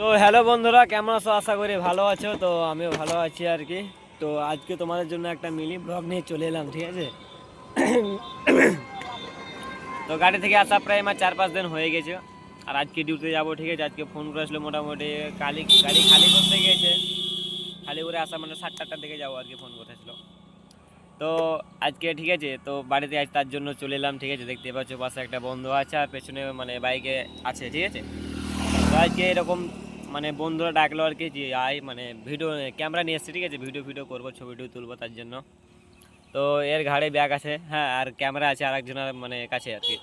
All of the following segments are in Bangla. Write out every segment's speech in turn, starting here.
তো হ্যালো বন্ধুরা, কেমন আছো? আশা করি ভালো আছো। তো আমিও ভালো আছি আর কি। তো আজকে তোমাদের জন্য একটা মিনি ব্লগ নিয়ে চলে এলাম, ঠিক আছে? তো গাড়ি থেকে আসা প্রায় আমার 4-5 দিন হয়ে গেছে। আর আজকে ডিউটিতে যাবো, ঠিক আছে? আজকে ফোন করে আসলো মোটামুটি গাড়ি খালি করতে গিয়েছে। খালি করে আসা মানে 7টার দিকে যাবো আর কি, ফোন করেছিল। তো আজকে ঠিক আছে, তো বাড়িতে আজ তার জন্য চলে এলাম, ঠিক আছে? দেখতে পাচ্ছ পাশে একটা বন্ধু আছে আর পেছনে মানে বাইকে আছে, ঠিক আছে? তো আজকে এরকম মানে বন্ধুরা ডাকলো আর কি, যে আয় মানে ভিডিও ক্যামেরা নিয়ে এসছি, ঠিক আছে? ভিডিও করবো, ছবি তুলবো তার জন্য। তো এর ঘাড়ে ব্যাগ আছে, হ্যাঁ, আর ক্যামেরা আছে আর একজনের মানে কাছে আর কি।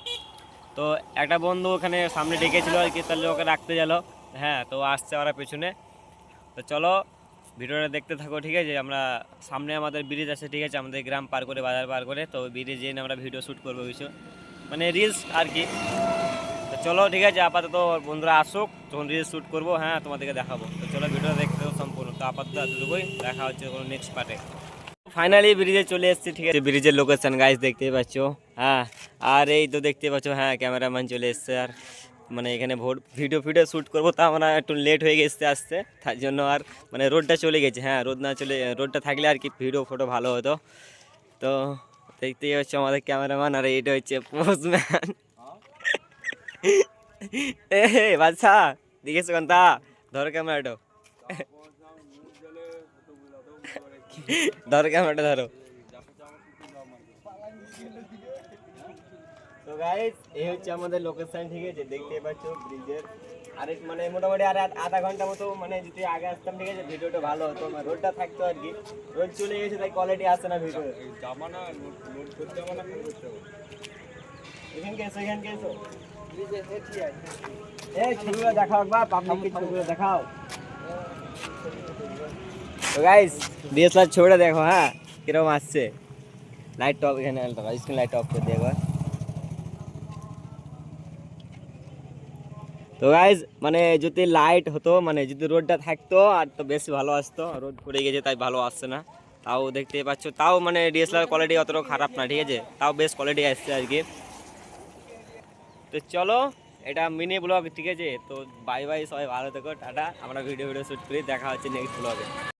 তো একটা বন্ধু ওখানে সামনে ডেকেছিল আর কি, তাহলে ওকে রাখতে গেল। হ্যাঁ, তো আসছে ওরা পেছনে। তো চলো ভিডিওটা দেখতে থাকো, ঠিক আছে? আমরা সামনে আমাদের ব্রিজ আছে, ঠিক আছে? আমাদের গ্রাম পার করে, বাজার পার করে, তো ব্রিজে যেয়ে আমরা ভিডিও শ্যুট করবো কিছু, মানে রিলস আর কি। তো চলো ঠিক আছে, আপাতত বন্ধুরা আসুক, তখন রিলস শ্যুট করবো, হ্যাঁ, তোমাদেরকে দেখাবো। তো চলো ভিডিওটা দেখতে সম্পূর্ণ। তো আপাতত এতটুকুই, দেখা হচ্ছে কোনো নেক্সট পার্টে। ফাইনালি ব্রিজে চলে এসেছি, ঠিক আছে? ব্রিজের লোকেশন গাইস দেখতেই পাচ্ছ, হ্যাঁ। আর এই তো দেখতে পাচ্ছ, হ্যাঁ, ক্যামেরাম্যান চলে এসছে। আর মানে এখানে ভিডিও শ্যুট করবো, তা আমরা একটু লেট হয়ে গেছে আসতে, তার জন্য। আর মানে রোডটা চলে গেছে, হ্যাঁ, রোডটা থাকলে আর কি ভিডিও ফটো ভালো হতো। তো দেখতেই হচ্ছে আমাদের ক্যামেরাম্যান, আর এইটা হচ্ছে পোস্টম্যান। এ বাদশা, দেখেছো কোনটা? ধরো ক্যামেরাটা, ধরো ক্যামেরাটা ধরো। তো গাইস, এই হচ্ছে আমাদের লোকেশন, ঠিক আছে? দেখতেই পাচ্ছ ব্রিজের। আর মানে মোটামুটি আর আধা ঘন্টা মতো মানে যদি আগে আসতাম, ঠিক আছে, ভিডিওটা ভালো হতো। মানে রোডটা থাকতো আর কি। রোড চলে গেছে, তাই কোয়ালিটি আসছে না ভিডিও। জামানা লোড করতে জামানা ফোন করতে হবে। এখানকে এসো, এখানকে এসো। ব্রিজে হেঁটে আয়। এই ছবিগুলো দেখাও একবার, পাবলিকের ছবিগুলো দেখাও। তো গাইস, ডিএসএলআর ছবিটা দেখো, হ্যাঁ, কিরকম আসছে। লাইট টপ এখানে স্ক্রিন লাইট অফ করে দিয়ে একবার। তো গাইজ মানে যদি লাইট হতো, মানে যদি রোডটা থাকতো আর তো বেশি ভালো আসতো। রোড পড়ে গেছে তাই ভালো আসছে না। তাও দেখতে পাচ্ছ, তাও মানে ডিএসএলআর কোয়ালিটি অতটাও খারাপ না, ঠিক আছে? তাও বেশ কোয়ালিটি আসছে আর কি। তো চলো, এটা মিনি ব্লগ, ঠিক আছে? তো বাই বাই, সবাই ভালো থেকো, টাটা। আমরা ভিডিও শ্যুট করি, দেখা হচ্ছে নেক্সট ব্লগে।